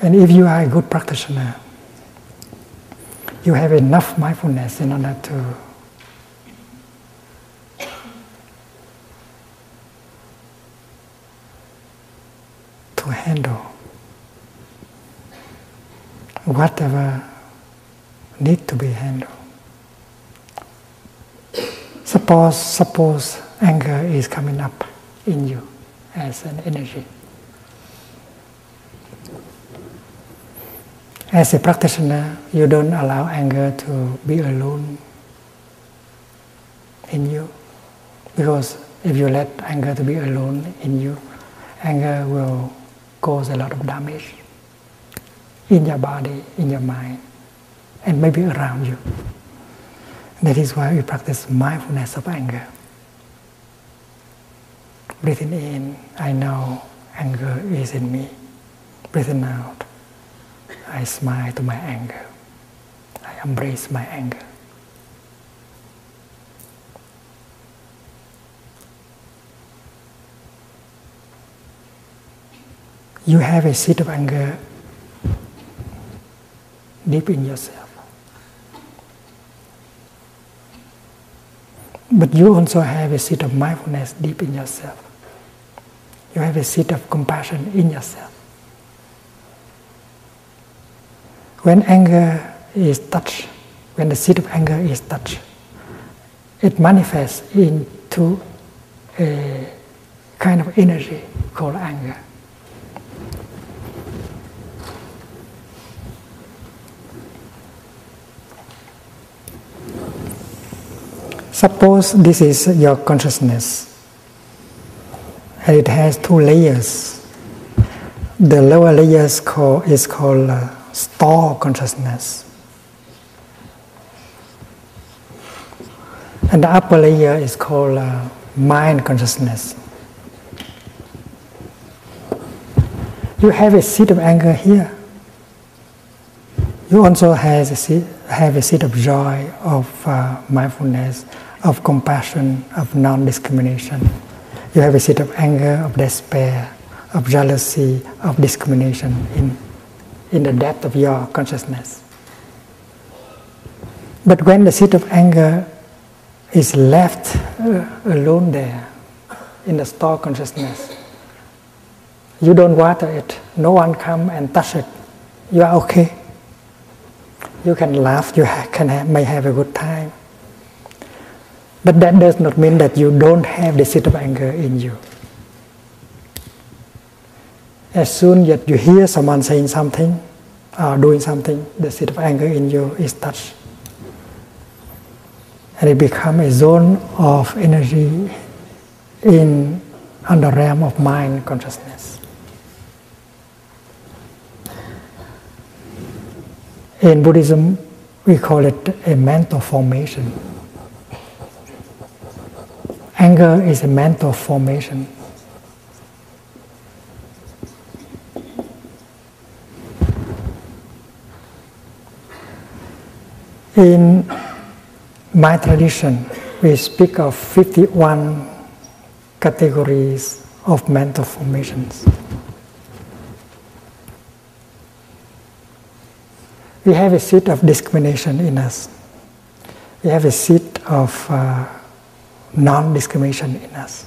And if you are a good practitioner, you have enough mindfulness in order to handle whatever need to be handled. Suppose anger is coming up in you as an energy. As a practitioner, you don't allow anger to be alone in you, because if you let anger to be alone in you, anger will cause a lot of damage in your body, in your mind, and maybe around you. That is why we practice mindfulness of anger. Breathing in, I know anger is in me. Breathing out, I smile to my anger. I embrace my anger. You have a seed of anger deep in yourself. But you also have a seed of mindfulness deep in yourself. You have a seed of compassion in yourself. When anger is touched, when the seed of anger is touched, it manifests into a kind of energy called anger. Suppose this is your consciousness, and it has two layers. The lower layer is called store consciousness, and the upper layer is called mind consciousness. You have a seed of anger here. You also have a seed of joy, of mindfulness, of compassion, of non-discrimination. You have a seed of anger, of despair, of jealousy, of discrimination in the depth of your consciousness. But when the seed of anger is left alone there in the store consciousness, you don't water it, no one come and touch it, you are okay. You can laugh, you may have a good time. But that does not mean that you don't have the seed of anger in you. As soon as you hear someone saying something or doing something, the seed of anger in you is touched. And it becomes a zone of energy on the realm of mind consciousness. In Buddhism, we call it a mental formation. Anger is a mental formation. In my tradition, we speak of 51 categories of mental formations. We have a seed of discrimination in us. We have a seed of non-discrimination in us.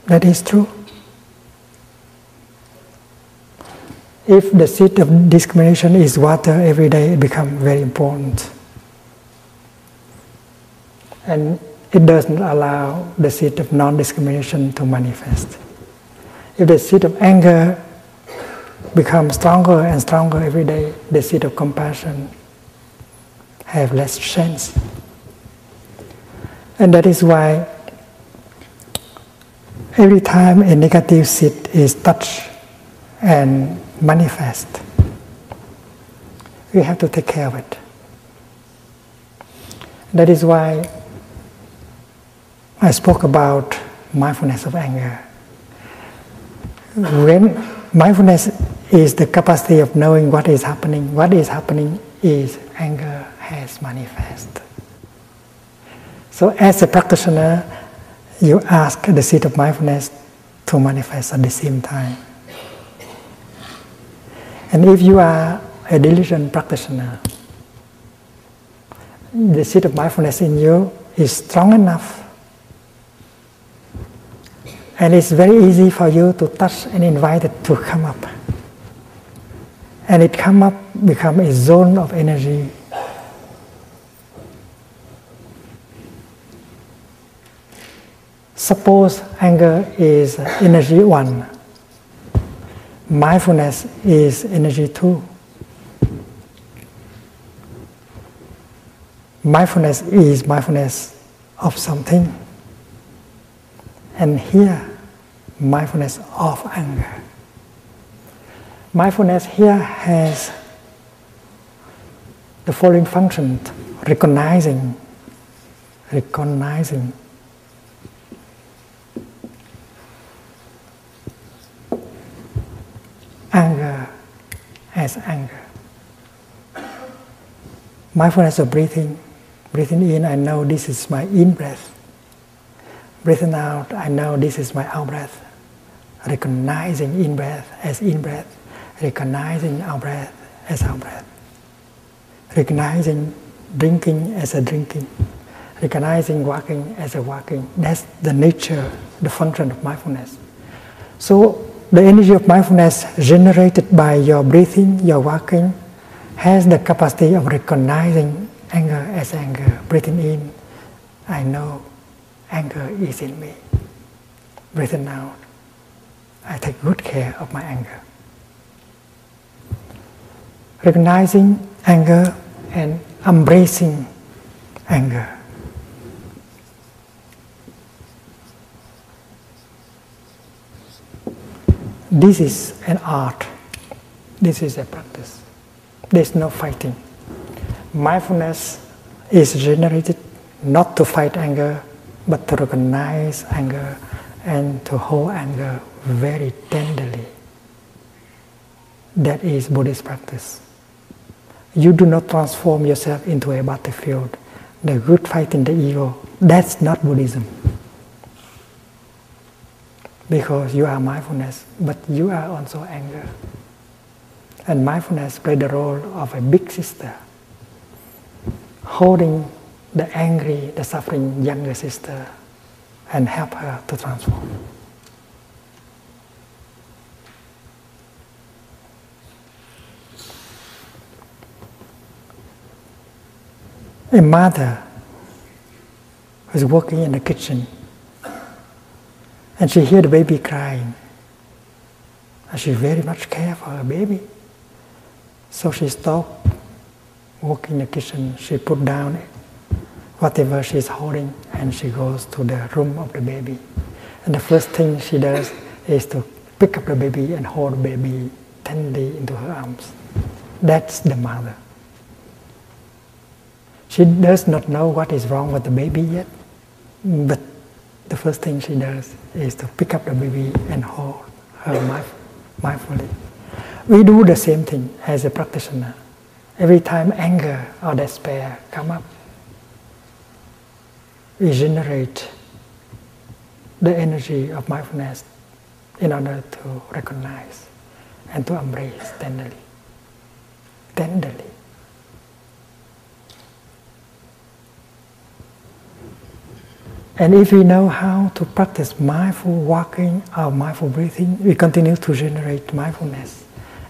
That is true. If the seed of discrimination is watered every day, it becomes very important. And it doesn't allow the seed of non-discrimination to manifest. If the seed of anger becomes stronger and stronger every day, the seed of compassion have less chance. And that is why every time a negative seed is touched and manifest, we have to take care of it. That is why I spoke about mindfulness of anger. When mindfulness is the capacity of knowing what is happening is anger has manifest. So as a practitioner, you ask the seed of mindfulness to manifest at the same time. And if you are a diligent practitioner, the seed of mindfulness in you is strong enough, and it's very easy for you to touch and invite it to come up. And it become a zone of energy. Suppose anger is energy 1. Mindfulness is energy 2. Mindfulness is mindfulness of something. And here, mindfulness of anger. Mindfulness here has the following function: recognizing anger as anger. Mindfulness of breathing. Breathing in, I know this is my in-breath. Breathing out, I know this is my out-breath. Recognizing in-breath as in-breath. Recognizing out-breath as out-breath. Recognizing drinking as a drinking. Recognizing walking as a walking. That's the nature, the function of mindfulness. So the energy of mindfulness generated by your breathing, your walking, has the capacity of recognizing anger as anger. Breathing in, I know anger is in me. Breathing out, I take good care of my anger. Recognizing anger and embracing anger. This is an art. This is a practice. There's no fighting. Mindfulness is generated not to fight anger, but to recognize anger and to hold anger very tenderly. That is Buddhist practice. You do not transform yourself into a battlefield, the good fighting the evil. That's not Buddhism. Because you are mindfulness, but you are also anger. And mindfulness plays the role of a big sister, holding the angry, the suffering younger sister and help her to transform. A mother who is working in the kitchen and she hears the baby crying, and she very much cares for her baby. So she stopped working in the kitchen, she put down whatever she's holding and she goes to the room of the baby. And the first thing she does is to pick up the baby and hold the baby tenderly into her arms. That's the mother. She does not know what is wrong with the baby yet, but the first thing she does is to pick up the baby and hold her mindfully. We do the same thing as a practitioner. Every time anger or despair come up, we generate the energy of mindfulness in order to recognize and to embrace tenderly. Tenderly. And if we know how to practice mindful walking or mindful breathing, we continue to generate mindfulness.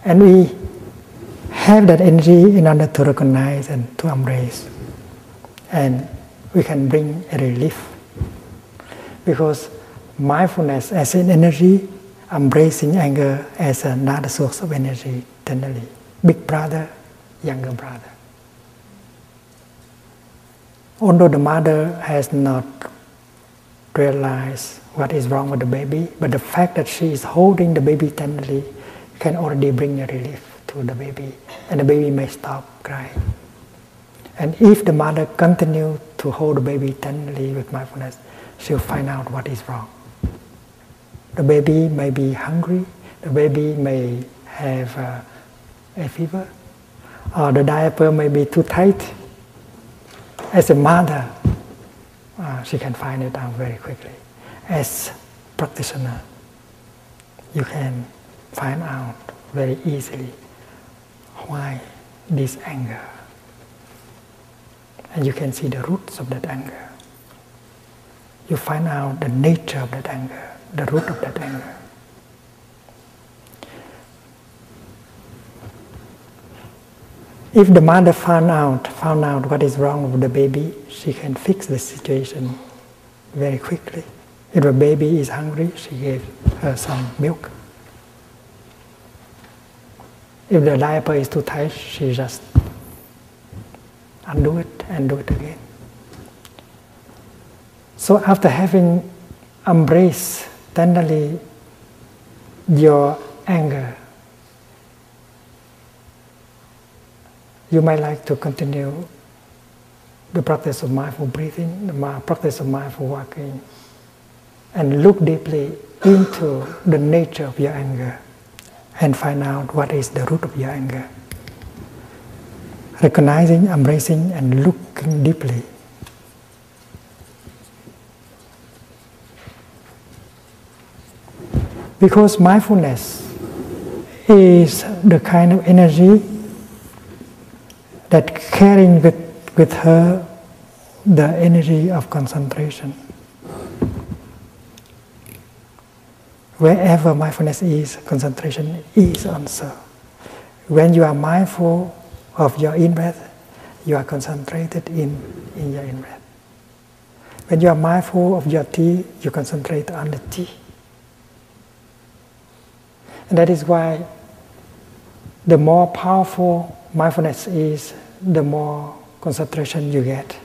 And we have that energy in order to recognize and to embrace. And we can bring a relief. Because mindfulness as an energy, embracing anger as another source of energy tenderly. Big brother, younger brother. Although the mother has not realized what is wrong with the baby, but the fact that she is holding the baby tenderly can already bring a relief to the baby, and the baby may stop crying. And if the mother continues to hold the baby tenderly with mindfulness, she'll find out what is wrong. The baby may be hungry, the baby may have a fever, or the diaper may be too tight. As a mother, she can find it out very quickly. As practitioner, you can find out very easily why this anger. And you can see the roots of that anger. You find out the nature of that anger, the root of that anger. If the mother found out what is wrong with the baby, she can fix the situation very quickly. If the baby is hungry, she gave her some milk. If the diaper is too tight, she just undo it and do it again. So after having embraced tenderly your anger, you might like to continue the practice of mindful breathing, the practice of mindful walking, and look deeply into the nature of your anger and find out what is the root of your anger. Recognizing, embracing, and looking deeply. Because mindfulness is the kind of energy that carrying with her the energy of concentration. Wherever mindfulness is, concentration is also. When you are mindful of your in-breath, you are concentrated in your in-breath. When you are mindful of your tea, you concentrate on the tea. And that is why the more powerful mindfulness is, the more concentration you get.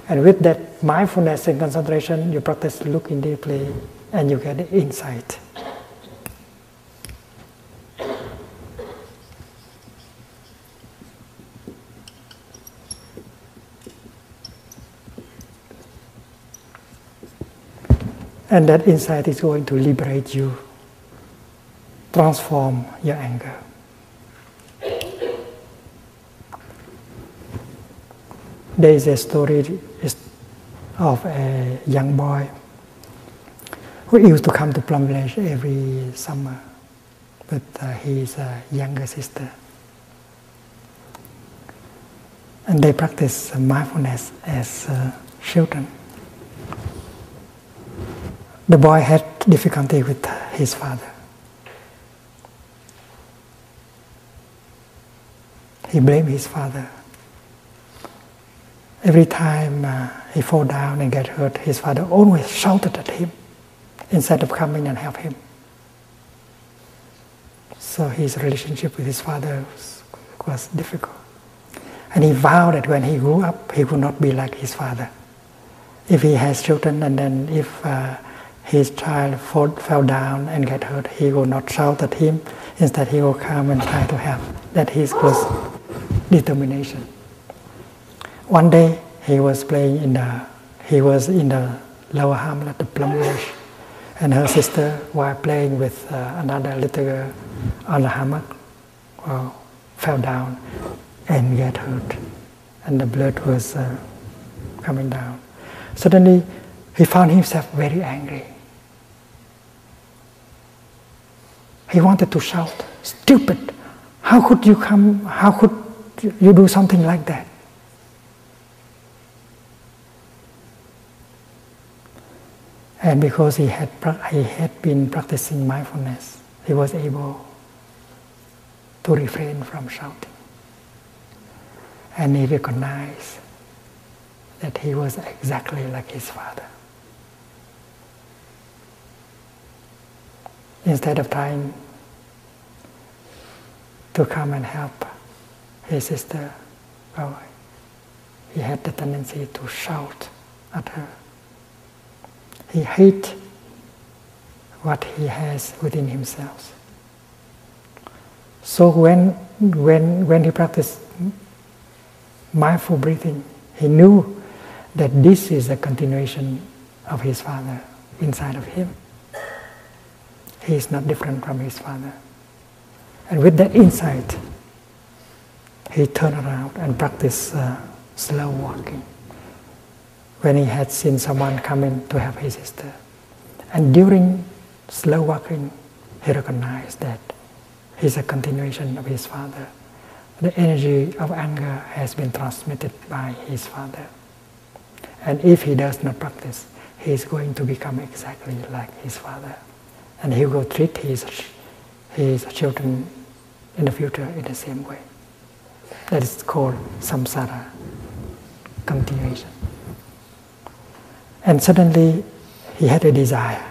And with that mindfulness and concentration, you practice looking deeply and you get the insight. And that insight is going to liberate you, transform your anger. There is a story of a young boy who used to come to Plum Village every summer with his younger sister. And they practice mindfulness as children. The boy had difficulty with his father. He blamed his father. Every time he fall down and get hurt, his father always shouted at him instead of coming and help him. So his relationship with his father was difficult. And he vowed that when he grew up, he would not be like his father. If he has children and then if his child fell down and get hurt, he will not shout at him. Instead, he will come and try to help. That was determination. One day, he was in the lower hamlet, the Plum Village, and her sister, while playing with another little girl on the hammock, fell down and get hurt, and the blood was coming down. Suddenly, he found himself very angry. He wanted to shout, "Stupid! How could you come? How could you do something like that?" And because he had been practicing mindfulness, he was able to refrain from shouting. And he recognized that he was exactly like his father. Instead of trying to come and help his sister, he had the tendency to shout at her. He hates what he has within himself. So when he practiced mindful breathing, he knew that this is a continuation of his father inside of him. He is not different from his father. And with that insight, he turned around and practiced slow walking when he had seen someone coming to help his sister. And during slow walking, he recognized that he's a continuation of his father. The energy of anger has been transmitted by his father. And if he does not practice, he is going to become exactly like his father. And he will treat his children in the future in the same way. That is called samsara, continuation. And suddenly he had a desire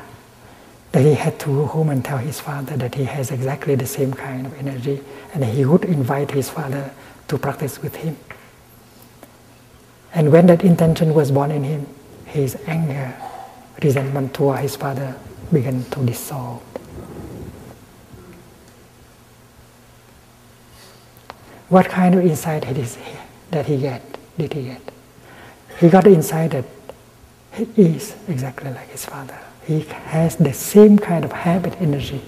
that he had to go home and tell his father that he has exactly the same kind of energy, and he would invite his father to practice with him. And when that intention was born in him, his anger, resentment toward his father began to dissolve. What kind of insight did he get? He got the insight that he is exactly like his father. He has the same kind of habit energy.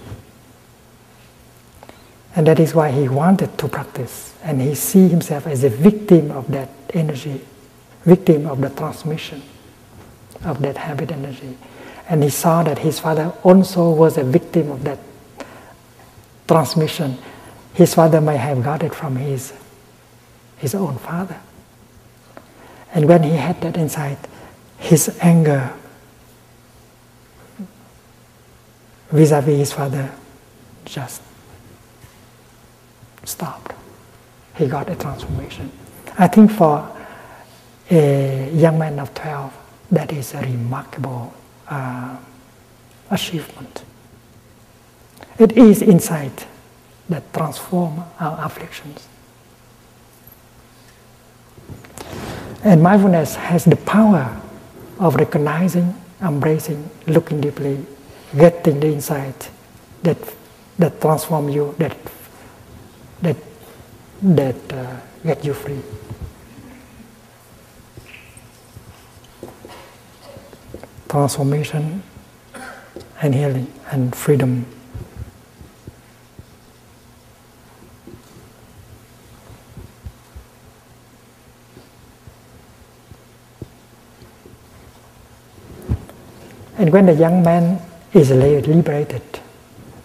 And that is why he wanted to practice. And he sees himself as a victim of that energy, victim of the transmission of that habit energy. And he saw that his father also was a victim of that transmission. His father may have got it from his own father. And when he had that insight, his anger vis-a-vis his father just stopped. He got a transformation. I think for a young man of 12, that is a remarkable achievement. It is insight that transforms our afflictions. And mindfulness has the power of recognizing, embracing, looking deeply, getting the insight that transforms you, that get you free. Transformation and healing and freedom. And when the young man is liberated,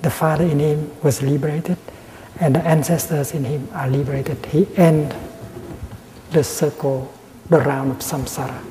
the father in him was liberated, and the ancestors in him are liberated, he ends the circle, the round of samsara.